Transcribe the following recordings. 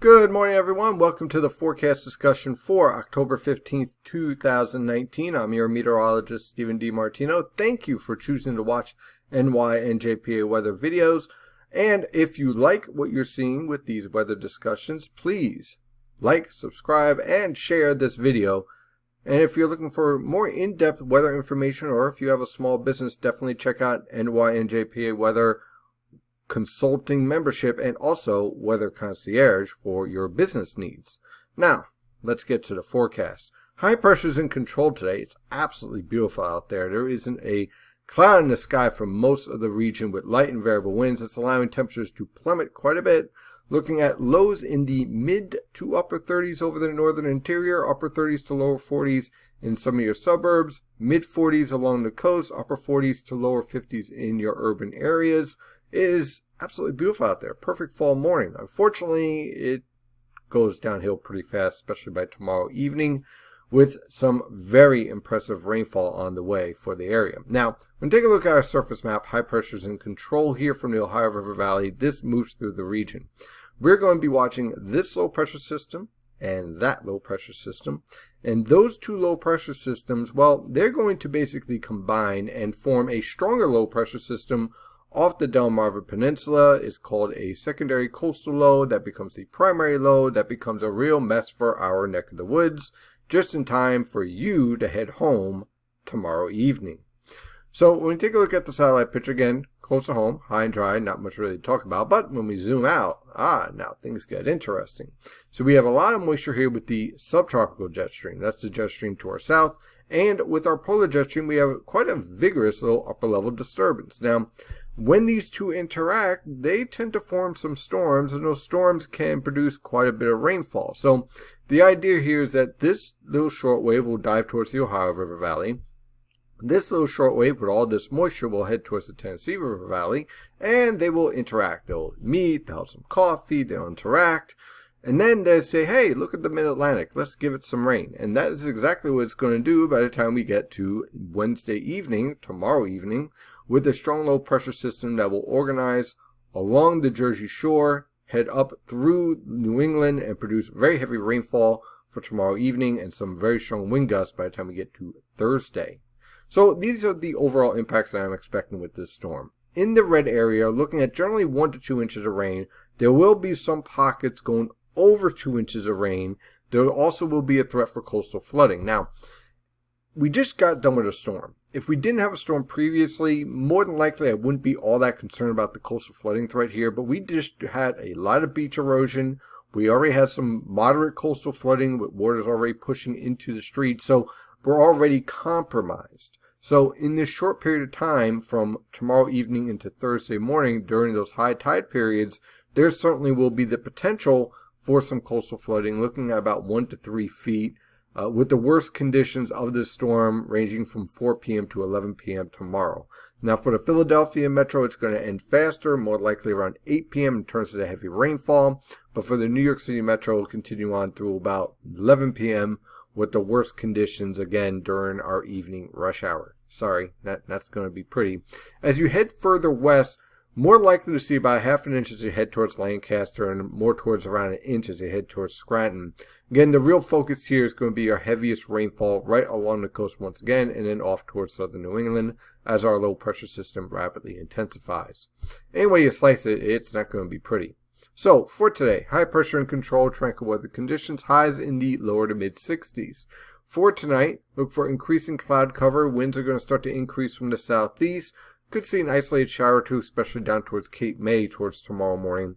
Good morning, everyone. Welcome to the forecast discussion for October 15th, 2019. I'm your meteorologist, Steven DiMartino. Thank you for choosing to watch NY and JPA weather videos. And if you like what you're seeing with these weather discussions, please like, subscribe, and share this video. And if you're looking for more in-depth weather information, or if you have a small business, definitely check out NY and JPA weather consulting membership and also Weather Concierge for your business needs. Now, let's get to the forecast. High pressure is in control today. It's absolutely beautiful out there. There isn't a cloud in the sky for most of the region with light and variable winds. It's allowing temperatures to plummet quite a bit. Looking at lows in the mid to upper 30s over the northern interior, upper 30s to lower 40s in some of your suburbs, mid 40s along the coast, upper 40s to lower 50s in your urban areas. It is absolutely beautiful out there. Perfect fall morning. Unfortunately, it goes downhill pretty fast, especially by tomorrow evening, with some very impressive rainfall on the way for the area. Now, when we take a look at our surface map, high pressure is in control here from the Ohio River Valley. This moves through the region. We're going to be watching this low pressure system and that low pressure system. And those two low pressure systems, well, they're going to basically combine and form a stronger low pressure system off the Delmarva Peninsula. Is called a secondary coastal low that becomes the primary low that becomes a real mess for our neck of the woods, just in time for you to head home tomorrow evening. So when we take a look at the satellite picture again, close to home, high and dry, not much really to talk about, but when we zoom out, now things get interesting. So we have a lot of moisture here with the subtropical jet stream. That's the jet stream to our south. And with our polar jet stream, we have quite a vigorous little upper level disturbance. Now, when these two interact, they tend to form some storms, and those storms can produce quite a bit of rainfall. So the idea here is that this little shortwave will dive towards the Ohio River Valley. This little shortwave with all this moisture will head towards the Tennessee River Valley, and they will interact. They'll meet, they'll have some coffee, they'll interact, and then they say, hey, look at the mid-Atlantic, let's give it some rain. And that is exactly what it's going to do by the time we get to Wednesday evening, tomorrow evening, with a strong low pressure system that will organize along the Jersey Shore, head up through New England, and produce very heavy rainfall for tomorrow evening and some very strong wind gusts by the time we get to Thursday. So these are the overall impacts that I'm expecting with this storm. In the red area, looking at generally 1 to 2 inches of rain. There will be some pockets going over 2 inches of rain. There also will be a threat for coastal flooding. Now, we just got done with a storm. If we didn't have a storm previously, more than likely I wouldn't be all that concerned about the coastal flooding threat here, but we just had a lot of beach erosion. We already had some moderate coastal flooding with waters already pushing into the street, so we're already compromised. So in this short period of time from tomorrow evening into Thursday morning during those high tide periods, there certainly will be the potential for some coastal flooding, looking at about 1 to 3 feet. With the worst conditions of this storm ranging from 4 p.m. to 11 p.m. tomorrow. Now for the Philadelphia metro, it's going to end faster, more likely around 8 p.m. in terms of the heavy rainfall. But for the New York City metro, it'll continue on through about 11 p.m. with the worst conditions again during our evening rush hour. Sorry, that's going to be pretty. As you head further west, more likely to see about 1/2 inch as you head towards Lancaster and more towards around 1 inch as you head towards Scranton. Again, the real focus here is going to be our heaviest rainfall right along the coast once again and then off towards southern New England as our low pressure system rapidly intensifies. Anyway you slice it, it's not going to be pretty. So for today, high pressure and control, tranquil weather conditions, highs in the lower to mid 60s. For tonight, look for increasing cloud cover. Winds are going to start to increase from the southeast. Could see an isolated shower or two, especially down towards Cape May towards tomorrow morning.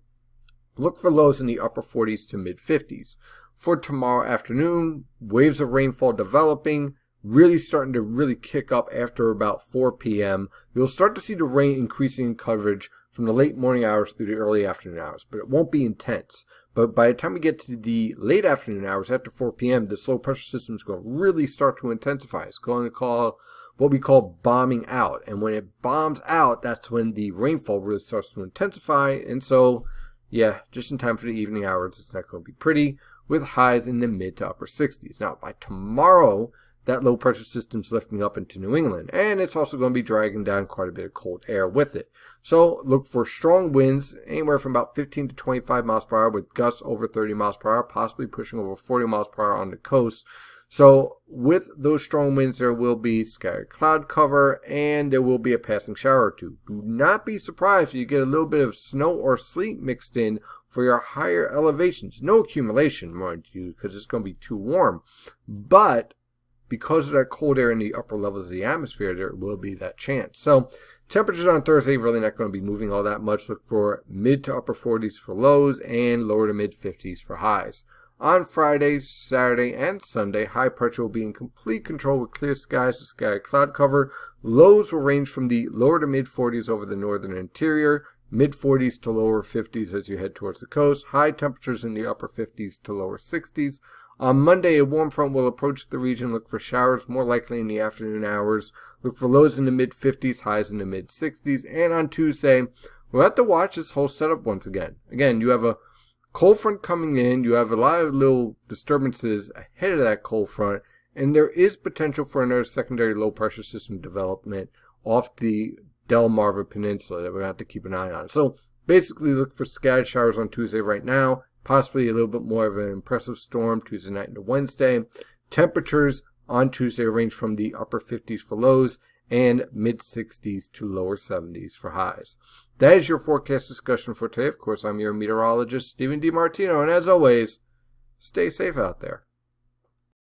Look for lows in the upper 40s to mid 50s. For tomorrow afternoon, waves of rainfall developing, really starting to kick up after about 4 p.m. You'll start to see the rain increasing in coverage from the late morning hours through the early afternoon hours, but it won't be intense. But by the time we get to the late afternoon hours after 4 p.m., this low pressure system is going to really start to intensify. It's going to call what we call bombing out. And when it bombs out, that's when the rainfall really starts to intensify. And so, yeah, just in time for the evening hours, it's not going to be pretty, with highs in the mid to upper 60s. Now, by tomorrow, that low pressure system's lifting up into New England, and it's also going to be dragging down quite a bit of cold air with it. So look for strong winds anywhere from about 15 to 25 miles per hour with gusts over 30 miles per hour, possibly pushing over 40 miles per hour on the coast. So with those strong winds, there will be scattered cloud cover and there will be a passing shower or two. Do not be surprised if you get a little bit of snow or sleet mixed in for your higher elevations. No accumulation, mind you, because it's going to be too warm. But because of that cold air in the upper levels of the atmosphere, there will be that chance. So temperatures on Thursday really not going to be moving all that much. Look for mid to upper 40s for lows and lower to mid 50s for highs. On Friday, Saturday, and Sunday, high pressure will be in complete control with clear skies and scattered cloud cover. Lows will range from the lower to mid 40s over the northern interior, mid 40s to lower 50s as you head towards the coast. High temperatures in the upper 50s to lower 60s. On Monday, a warm front will approach the region. Look for showers, more likely in the afternoon hours. Look for lows in the mid 50s, highs in the mid 60s. And on Tuesday, we'll have to watch this whole setup once again. Again, you have a cold front coming in, you have a lot of little disturbances ahead of that cold front, and there is potential for another secondary low pressure system development off the Delmarva Peninsula that we're going to have to keep an eye on. So basically look for scattered showers on Tuesday right now, possibly a little bit more of an impressive storm Tuesday night into Wednesday. Temperatures on Tuesday range from the upper 50s for lows and mid 60s to lower 70s for highs. That is your forecast discussion for today. Of course, I'm your meteorologist, Steven DiMartino, and as always, stay safe out there.